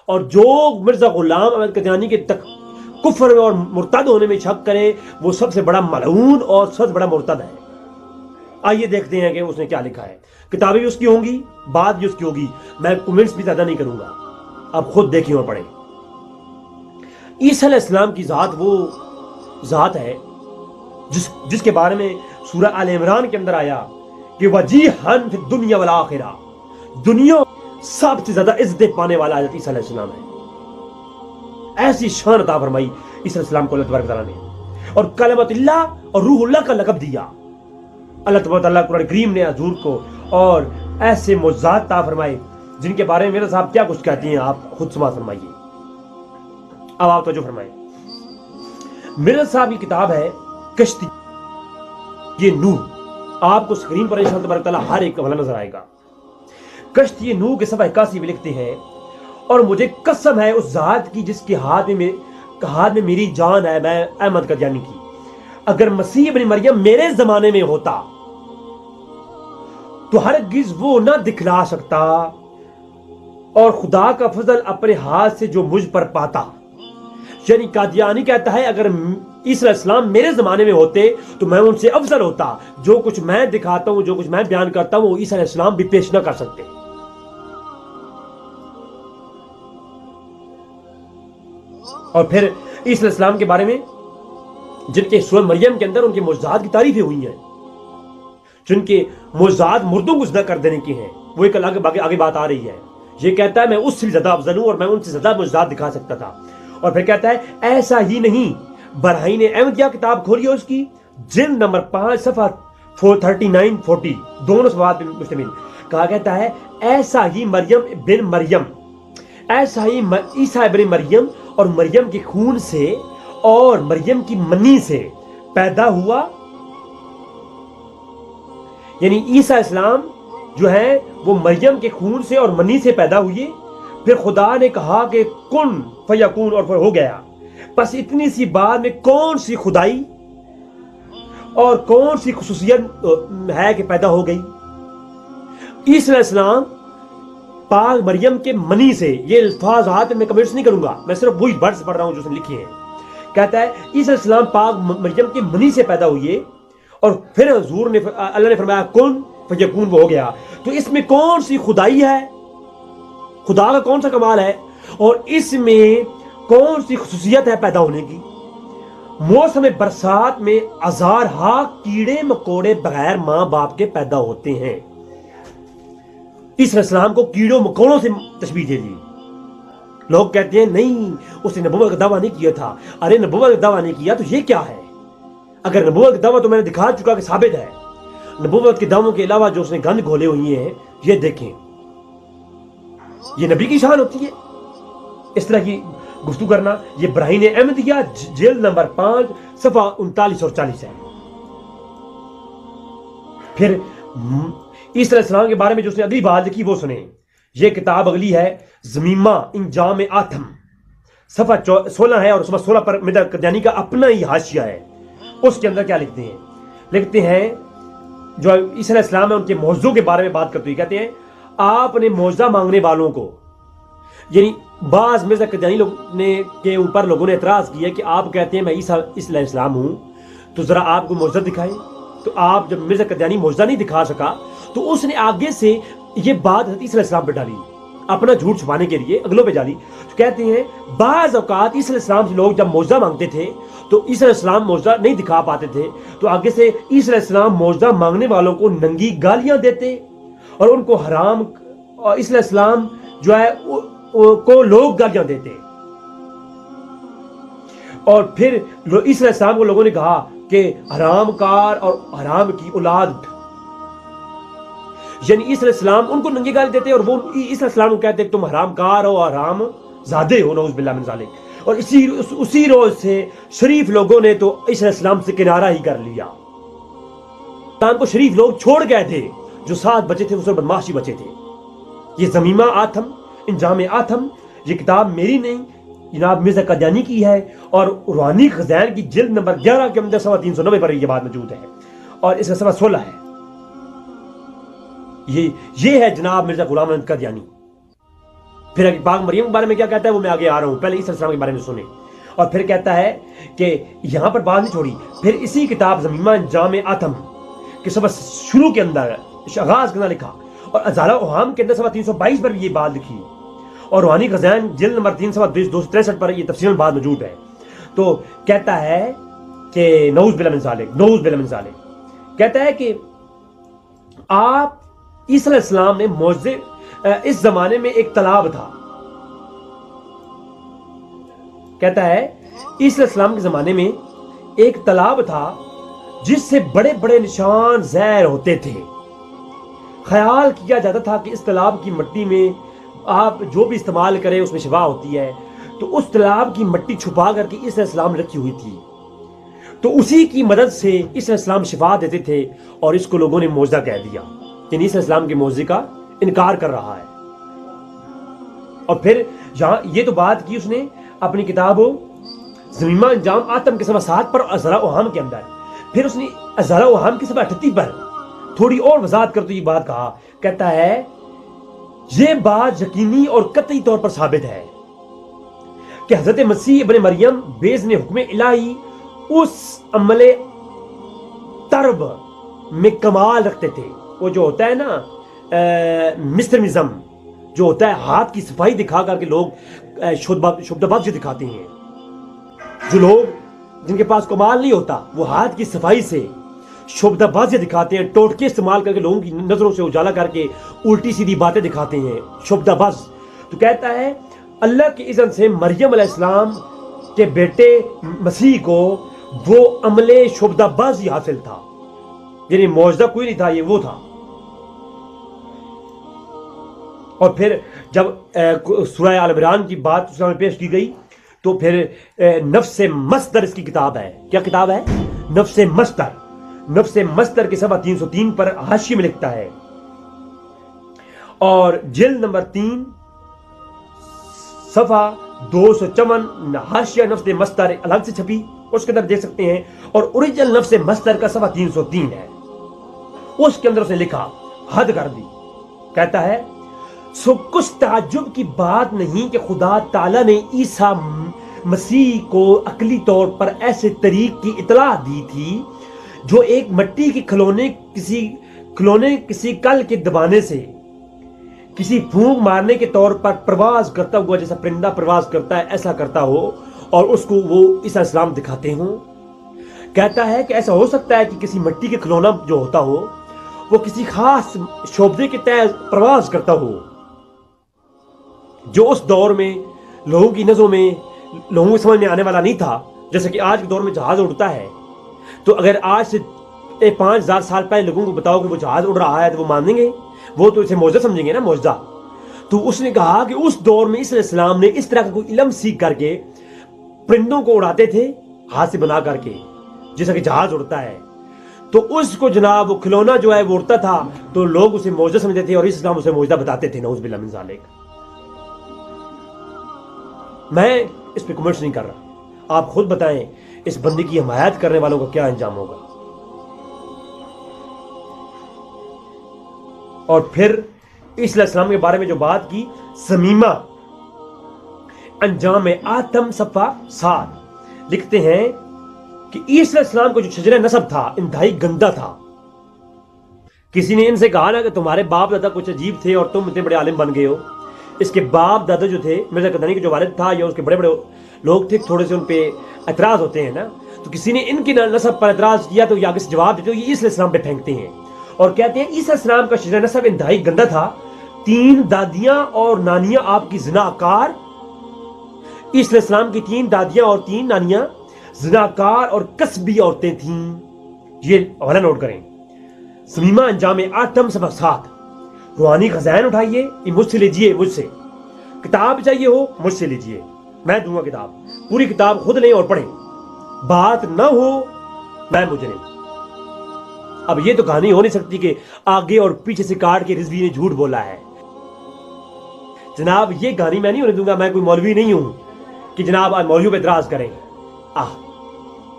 اور جو مرزا غلام احمد قادیانی کے تک کفر اور مرتد ہونے میں شک کرے وہ سب سے بڑا ملعون اور سب سے بڑا مرتد ہے۔ آئیے دیکھتے ہیں کہ اس نے کیا لکھا ہے۔ کتابیں بھی اس کی ہوں گی، بات بھی اس کی ہوگی، میں کومنٹس بھی زیادہ نہیں کروں گا، آپ خود دیکھیں اور پڑھیں۔ عیسیٰ علیہ السلام کی ذات وہ ذات ہے جس کے بارے میں سورہ آل عمران کے اندر آیا کہ وجیحاً فی الدنیا والآخرہ، دنیا سب سے زیادہ عزت پانے والا حضرت عیسیٰ علیہ السلام ہے۔ ایسی شان عطا فرمائی عیسیٰ علیہ السلام کو اللہ تبارک تعالیٰ نے، اور کلمۃ اللہ اور روح اللہ کا لقب دیا۔ اللہ تبارک تعالیٰ قرآن کریم نے حضور کو اور ایسے معجزات عطا فرمائے جن کے بارے میں میرے صاحب کیا کچھ کہتی ہیں، آپ خود سماعت فرمائیے۔ اب آپ توجہ فرمائیں، میرے صاحب کی کتاب ہے کشتی یہ نوح، آپ کو اسکرین پر انشاءاللہ تبارک تعالیٰ ہر ایک حوالہ نظر آئے گا۔ کشتی نوح کے صفحہ 81 میں لکھتے ہیں، اور مجھے قسم ہے اس ذات کی جس کے ہاتھ میں میری جان ہے، میں احمد قادیانی کی، اگر مسیح ابن مریم میرے زمانے میں ہوتا تو ہرگز وہ نہ دکھلا سکتا، اور خدا کا فضل اپنے ہاتھ سے جو مجھ پر پاتا۔ یعنی قادیانی کہتا ہے اگر عیسیٰ علیہ السلام میرے زمانے میں ہوتے تو میں ان سے افضل ہوتا، جو کچھ میں دکھاتا ہوں، جو کچھ میں بیان کرتا ہوں، وہ عیسیٰ علیہ السلام بھی پیش نہ کر سکتے۔ اور پھر عیسیٰ علیہ السلام کے بارے میں جن کے سورہ مریم کے اندر ان کے معجزات کی تعریفیں ہوئی ہیں، جن کے معجزات مردوں کو زندہ کر دینے کی ہیں، وہ ایک آگے بات آ رہی ہے۔ یہ کہتا ہے میں اس سے بھی زیادہ افضل ہوں اور میں ان سے زیادہ معجزات دکھا سکتا تھا۔ اور پھر کہتا ہے ایسا ہی نہیں، براہین احمدیہ کتاب کھولیے اس کی جلد نمبر 5 صفحہ 39-40 دونوں صفحات پر مشتمل، کہا کہتا ہے ایسا ہی ایسا ہی عیسیٰ ابن مریم اور مریم کے خون سے اور مریم کی منی سے پیدا ہوا۔ یعنی عیسیٰ اسلام جو ہے وہ مریم کے خون سے اور منی سے پیدا ہوئے، پھر خدا نے کہا کہ کن فیکون، اور پھر ہو گیا۔ بس اتنی سی بات میں کون سی خدائی اور کون سی خصوصیت ہے کہ پیدا ہو گئی۔ عیسیٰ علیہ السلام پاک مریم کے منی سے، یہ الفاظات میں کمنٹس نہیں کروں گا، میں صرف وہی ورڈز پڑھ رہا ہوں جو اس نے لکھی ہیں۔ کہتا ہے عیسیٰ علیہ السلام پاک مریم کے منی سے پیدا ہوئے، اور پھر حضور نے اللہ نے فرمایا کن فیکون، وہ ہو گیا۔ تو اس میں کون سی خدائی ہے، خدا کا کون سا کمال ہے، اور اس میں کون سی خصوصیت ہے پیدا ہونے کی۔ موسم برسات میں ہزارہا کیڑے مکوڑے بغیر ماں باپ کے پیدا ہوتے ہیں۔ عیسیٰ علیہ السلام کو کیڑوں مکوڑوں سے تشبیہ دے دی۔ لوگ کہتے ہیں نہیں اس نے نبوت کا دعویٰ نہیں کیا تھا۔ ارے نبوت کا دعویٰ نہیں کیا تو یہ کیا ہے؟ اگر نبوت کا دعویٰ تو میں نے دکھا چکا کہ ثابت ہے۔ نبوت کے دعووں کے علاوہ جو اس نے گند گھولے ہوئی ہیں، یہ دیکھیں، یہ نبی کی شان ہوتی ہے اس طرح کی گفتگو کرنا۔ یہ براہین احمدیہ جلد نمبر 5 صفحہ 39 اور 40 ہے۔ پھر عیسیٰ علیہ السلام کے بارے میں جو اس نے اگلی بات لکھی وہ سنیں۔ یہ کتاب اگلی ہے زمیمہ انجام آتم، صفحہ 16 ہے، اور صفحہ 16 پر مرزا قادیانی کا اپنا ہی حاشیہ ہے۔ اس کے اندر کیا لکھتے ہیں جو عیسیٰ علیہ السلام ہے ان کے معجزوں کے بارے میں بات کرتے ہوئے کہتے ہیں آپ نے معجزہ مانگنے والوں کو، یعنی بعض مرزا قادیانی کے اوپر لوگوں نے اعتراض کیا کہ آپ کہتے ہیں میں عیسیٰ علیہ السلام ہوں تو ذرا آپ کو معجزہ دکھائیں۔ تو آپ جب مرزا قادیانی معجزہ نہیں دکھا سکا تو اس نے آگے سے یہ بات حضرت عیسیٰ علیہ السلام پہ ڈالی، اپنا جھوٹ چھپانے کے لیے اگلوں پہ ڈالی۔ تو کہتے ہیں بعض اوقات عیسیٰ علیہ السلام سے لوگ جب معجزہ مانگتے تھے تو عیسیٰ علیہ السلام معجزہ نہیں دکھا پاتے تھے، تو آگے سے عیسیٰ علیہ السلام معجزہ مانگنے والوں کو ننگی گالیاں دیتے اور ان کو حرام، اور عیسیٰ علیہ السلام جو ہے کو لوگ گالیاں دیتے۔ اور پھر عیسیٰ علیہ السلام کو لوگوں نے کہا کہ حرام کار اور حرام کی اولاد، یعنی عیسیٰ علیہ السلام ان کو ننگی گالی دیتے اور وہ عیسیٰ علیہ السلام کو کہتے کہ تم حرام کار ہو، حرام زادے ہو، نعوذ باللہ من ذالک۔ اور اسی روز سے شریف لوگوں نے تو عیسیٰ علیہ السلام سے کنارہ ہی کر لیا۔ اسلام کو شریف لوگ چھوڑ گئے تھے، جو 7 بچے تھے وہ سب بدماشی بچے تھے۔ یہ زمیمہ آتم انجام آتم، یہ کتاب میری نہیں جناب مرزا قادیانی کی ہے، اور روحانی خزائن کی جلد نمبر 11 کے اندر صفحہ 390 پر یہ بات موجود ہے، اور اس کا صفحہ 16 ہے۔ یہ ہے جناب مرزا غلام احمد قادیانی۔ پھر پاک مریم کے بارے میں کیا کہتا ہے وہ میں آگے آ رہا ہوں، پہلے عیسیٰ علیہ السلام کے بارے میں سنیں. اور پھر کہتا ہے کہ یہاں پر بات نہیں چھوڑی، پھر اسی کتاب ضمیمہ انجام آتم کے سبق شروع کے اندر آغاز کرنا لکھا، اور ازالہ اوہام کے اندر صفحہ 322 پر بھی یہ بات لکھی، اور روحانی خزائن جلد نمبر 3 صفحہ 263 پر یہ تفصیل بات موجود ہے. تو کہتا ہے کہ نعوذ باللہ من ذالک، نعوذ باللہ من ذالک، کہتا ہے کہ آپ عیسیٰ علیہ السلام نے معجزے، اس زمانے میں ایک تالاب تھا، کہتا ہے عیسیٰ علیہ السلام کے زمانے میں ایک تالاب تھا جس سے بڑے بڑے نشان ظاہر ہوتے تھے. خیال کیا جاتا تھا کہ اس تالاب کی مٹی میں آپ جو بھی استعمال کریں اس میں شفا ہوتی ہے. تو اس تالاب کی مٹی چھپا کر کے عیسیٰ علیہ السلام نے رکھی ہوئی تھی، تو اسی کی مدد سے عیسیٰ علیہ السلام شفا دیتے تھے، اور اس کو لوگوں نے معجزہ کہہ دیا کہ عیسیٰ علیہ السلام کے معجزے کا انکار کر رہا ہے. اور پھر یہاں یہ تو بات کی اس نے اپنی کتاب ضمیمہ انجام آتم کے صفحہ 7 پر، ازالہ اوہام کے اندر. پھر اس نے ازالہ اوہام کے صفحہ 38 پر تھوڑی اور وضاحت کرتے یہ بات کہا، کہتا ہے یہ بات یقینی اور قطعی طور پر ثابت ہے کہ حضرت مسیح ابن مریم باذن حکم الہی اس عمل ترب میں کمال رکھتے تھے. وہ جو ہوتا ہے نا مسٹرمزم، جو ہوتا ہے ہاتھ کی صفائی دکھا کر کے لوگ شبدہ بازی دکھاتے ہیں. جو لوگ جن کے پاس کمال نہیں ہوتا وہ ہاتھ کی صفائی سے شبدہ بازی دکھاتے ہیں، ٹوٹکے استعمال کر کے لوگوں کی نظروں سے اجالا کر کے الٹی سیدھی باتیں دکھاتے ہیں، شبدہ باز. تو کہتا ہے اللہ کی اذن سے مریم علیہ السلام کے بیٹے مسیح کو وہ عمل شبدہ بازی حاصل تھا، یعنی معجزہ کوئی نہیں تھا، یہ وہ تھا. اور پھر جب سورہ آل عمران کی بات اس میں پیش کی گئی تو پھر نفس مصدر اس کی کتاب ہے. کیا کتاب ہے؟ نفس مصدر. نفس مصدر کے صفحہ 303 پر حاشیے میں لکھتا ہے، اور جلد نمبر 3 صفحہ 254 حاشیہ نفس مصدر الگ سے چھپی، اس کے اندر دیکھ سکتے ہیں. اور اوریجنل نفس مصدر کا صفحہ 303 ہے، اس کے اندر اس نے لکھا، حد کر دی. کہتا ہے سو کچھ تعجب کی بات نہیں کہ خدا تعالیٰ نے عیسیٰ مسیح کو عقلی طور پر ایسے طریق کی اطلاع دی تھی جو ایک مٹی کے کھلونے کسی کل کے دبانے سے کسی پھونک مارنے کے طور پر پرواز کرتا ہوا، جیسا پرندہ پرواز کرتا ہے ایسا کرتا ہو، اور اس کو وہ عیسیٰ السلام دکھاتے ہوں. کہتا ہے کہ ایسا ہو سکتا ہے کہ کسی مٹی کے کھلونا جو ہوتا ہو وہ کسی خاص شعبے کے تحت پرواز کرتا ہو، جو اس دور میں لوگوں کی نظروں میں لوگوں کو سمجھ میں آنے والا نہیں تھا. جیسے کہ آج کے دور میں جہاز اڑتا ہے، تو اگر آج سے 5000 سال پہلے لوگوں کو بتاؤ کہ وہ جہاز اڑ رہا ہے تو وہ مانیں گے؟ وہ تو اسے معجزہ سمجھیں گے نا، معجزہ. تو اس نے کہا کہ اس دور میں عیسیٰ علیہ السلام نے اس طرح کا کوئی علم سیکھ کر کے پرندوں کو اڑاتے تھے ہاتھ سے بنا کر کے، جیسا کہ جہاز اڑتا ہے. تو اس کو جناب وہ کھلونا جو ہے وہ اڑتا تھا، تو لوگ اسے معجزہ سمجھتے تھے، اور عیسیٰ السلام اسے معجزہ بتاتے تھے. نعوذ باللہ من ذالک. میں اس پہ کمنٹس نہیں کر رہا، آپ خود بتائیں اس بندے کی حمایت کرنے والوں کا کیا انجام ہوگا. اور پھر عیسیٰ علیہ السلام کے بارے میں جو بات کی، ضمیمہ انجام آتم صفحہ 7 لکھتے ہیں کہ عیسیٰ علیہ السلام کا جو شجرہ نسب تھا انتہائی گندا تھا. کسی نے ان سے کہا نا کہ تمہارے باپ دادا کچھ عجیب تھے اور تم اتنے بڑے عالم بن گئے ہو. اس کے باپ دادا جو تھے، مرزا قدانی کے جو والد تھا یا اس کے بڑے بڑے لوگ تھے، تھوڑے سے ان پہ اعتراض ہوتے ہیں نا. تو کسی نے ان کی نسب پر اعتراض کیا تو یہ آگے سے جواب دیتے ہو، یہ عیسیٰ علیہ السلام پہ پھینکتے ہیں اور کہتے ہیں عیسیٰ علیہ السلام کا شجرہ نسب انتہائی گندا تھا. 3 دادیاں اور نانیاں آپ کی زناکار. عیسیٰ علیہ السلام کی 3 دادیاں اور 3 نانیاں زناکار اور کسبی عورتیں تھیں. یہ حوالہ نوٹ کریں، ضمیمہ انجام آتم صفحہ 7. روحانی خزائن اٹھائیے، یہ مجھ سے لیجئے، مجھ سے. کتاب چاہیے ہو مجھ سے لیجئے، میں دوں گا کتاب. پوری کتاب خود لیں اور پڑھیں. بات نہ ہو میں مجرم. اب یہ تو کہانی ہو نہیں سکتی کہ آگے اور پیچھے سے کاٹ کے رضوی نے جھوٹ بولا ہے. جناب یہ کہانی میں نہیں ہونے دوں گا. میں کوئی مولوی نہیں ہوں کہ جناب آج مولویوں پہ اعتراض کریں.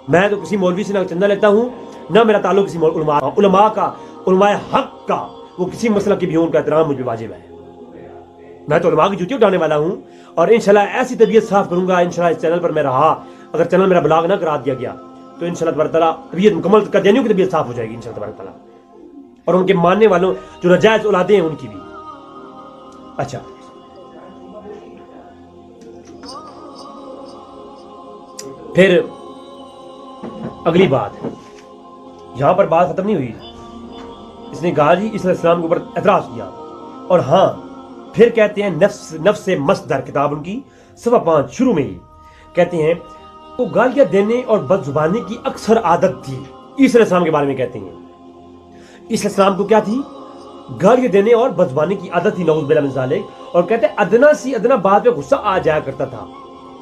میں تو کسی مولوی سے نہ چندہ لیتا ہوں، نہ میرا تعلق کسی علماء کا، علماء حق کا. وہ کسی مسئلہ کی بھی ہو، ان کا احترام مجھ پہ واجب ہے. میں تو علماء کی جوتی اٹھانے والا ہوں اور انشاءاللہ ایسی طبیعت صاف کروں گا. انشاءاللہ اس چینل پر میں رہا, اگر چینل میرا بلاغ نہ کرا دیا گیا تو انشاءاللہ تبارک تعالیٰ طبیعت مکمل قادیانیوں کی طبیعت صاف ہو جائے گی انشاءاللہ تبارک تعالیٰ, اور ان کے ماننے والوں جو ناجائز اولادیں ہیں ان کی بھی. اچھا, پھر اگلی بات, یہاں پر بات ختم نہیں ہوئی. اس نے کہا جی عیسیٰ علیہ السلام کے اوپر اعتراض کیا, اور ہاں پھر کہتے ہیں نفس مصدر کتاب ان کی صفحہ 5 شروع میں ہی کہتے ہیں وہ گالیاں دینے اور بد زبانی کی اکثر عادت تھی. عیسیٰ علیہ السلام کے بارے میں کہتے ہیں عیسیٰ علیہ السلام کو کیا تھی؟ گالیاں دینے اور بد زبانی کی عادت تھی, نعوذ باللہ من ذالک. اور کہتے ہیں ادنا سی ادنا بات پہ غصہ آ جایا کرتا تھا,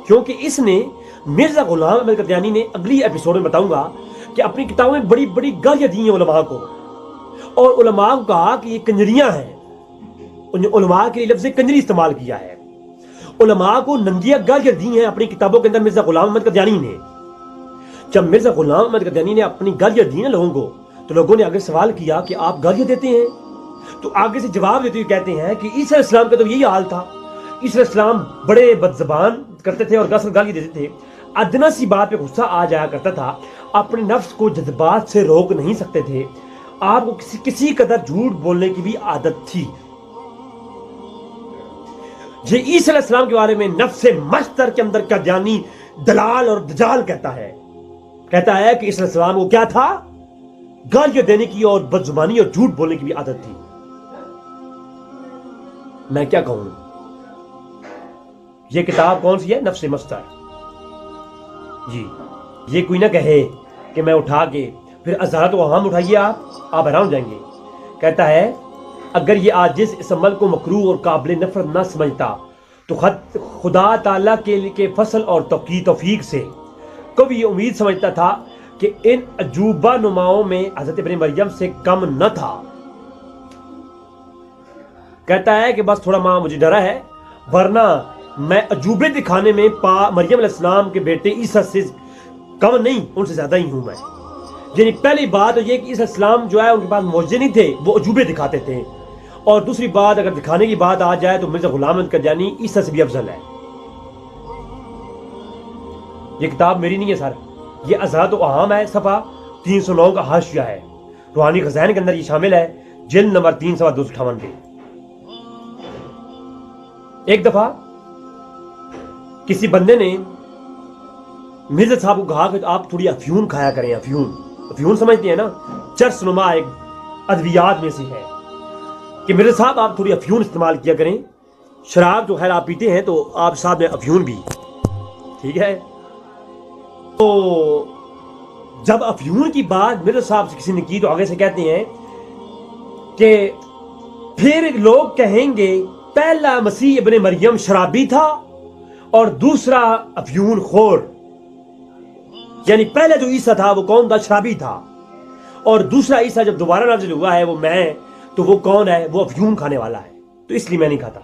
کیونکہ اس نے مرزا غلام احمد قادیانی نے اگلی ایپیسوڈ میں بتاؤں گا کہ اپنی کتابوں میں بڑی بڑی گالیاں دی ہیں علماء کو, اور علماء کو کہا کہ یہ کنجریاں ہیں. علماء کے لفظ کنجری استعمال کیا ہے, علماء کو ننگیاں گالیاں دی ہیں اپنی کتابوں کے اندر مرزا غلام احمد قادیانی نے. جب مرزا غلام احمد قادیانی نے اپنی گالیاں دی نا لوگوں کو, تو لوگوں نے آگے سوال کیا کہ آپ گالیاں دیتے ہیں, تو آگے سے جواب دیتے ہوئے کہتے ہیں کہ عیسیٰ علیہ السلام کا تو یہی حال تھا. عیسیٰ علیہ السلام بڑے بد زبان کرتے تھے اور کثرت گالیاں دیتے تھے, ادنا سی بات پہ غصہ آ جایا کرتا تھا, اپنے نفس کو جذبات سے روک نہیں سکتے تھے, آپ کو کسی قدر جھوٹ بولنے کی بھی عادت تھی. یہ عیسیٰ علیہ السلام کے بارے میں نفس مصدر کے اندر قادیانی دلال اور دجال کہتا ہے کہ عیسیٰ علیہ السلام کو کیا تھا؟ گالیاں دینے کی اور بد زبانی اور جھوٹ بولنے کی بھی عادت تھی. میں کیا کہوں, یہ کتاب کون سی ہے؟ نفس مصدر. جی, یہ کوئی نہ کہے کہ میں اٹھا کے پھر ازارت و عوام اٹھائیے, آپ حیران ہو جائیں گے. کہتا ہے اگر یہ عاجز اس عمل کو مکروہ اور قابل نفرت نہ سمجھتا تو خدا تعالیٰ کے فضل اور توفیق سے کبھی یہ امید سمجھتا تھا کہ ان عجوبہ نماؤں میں حضرت ابن مریم سے کم نہ تھا. کہتا ہے کہ بس تھوڑا ماں مجھے ڈرا ہے, ورنہ میں عجوبے دکھانے میں مریم علیہ السلام کے بیٹے عیسیٰ سے کم نہیں, ان سے زیادہ ہی ہوں میں. یعنی پہلی بات یہ کہ عیسیٰ علیہ السلام جو ہے ان کے پاس معجزے نہیں تھے, وہ عجوبے دکھاتے تھے. اور دوسری بات اگر دکھانے کی بات آ جائے تو مرزا غلام احمد قادیانی عیسیٰ سے بھی افضل ہے. یہ کتاب میری نہیں ہے سر, یہ ازاد و عام ہے, صفحہ 309 کا حاشیہ ہے, روحانی خزائن کے اندر یہ شامل ہے, جلد نمبر 3 صفحہ 258 پہ. ایک دفعہ کسی بندے نے مرزا صاحب کو کہا کہ آپ تھوڑی افیون کھایا کریں. افیون سمجھتے ہیں نا, چرس نما ایک ادویات میں سے ہے, کہ مرزا صاحب آپ تھوڑی افیون استعمال کیا کریں. شراب جو خیر آپ پیتے ہیں تو آپ صاحب نے افیون بھی, ٹھیک ہے. تو جب افیون کی بات مرزا صاحب سے کسی نے کی تو آگے سے کہتے ہیں کہ پھر لوگ کہیں گے پہلا مسیح ابن مریم شرابی تھا اور دوسرا افیون خور. یعنی پہلے جو عیسیٰ تھا وہ کون تھا؟ شرابی تھا. اور دوسرا عیسیٰ جب دوبارہ نازل ہوا ہے وہ میں, تو وہ کون ہے؟ وہ افیون کھانے والا ہے, تو اس لیے میں نہیں کھاتا.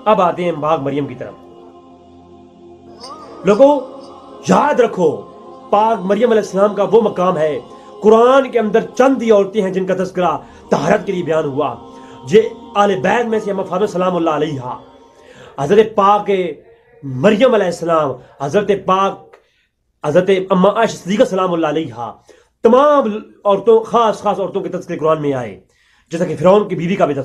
اب آتے ہیں باغ مریم کی طرف. لوگوں یاد رکھو, پاک مریم علیہ السلام کا وہ مقام ہے, قرآن کے اندر چند ہی عورتیں ہیں جن کا تذکرہ طہارت کے لیے بیان ہوا. یہ آل بیت میں سے اماں فاطمہ سلام اللہ علیہا, حضرت پاک مریم علیہ السلام, حضرت پاک حضرت اماں عائشہ صدیقہ سلام اللہ علیہا, تمام عورتوں, خاص عورتوں کے تذکرے قرآن میں آئے, جیسا کہ فرعون کی بیوی کا بھی تذکرہ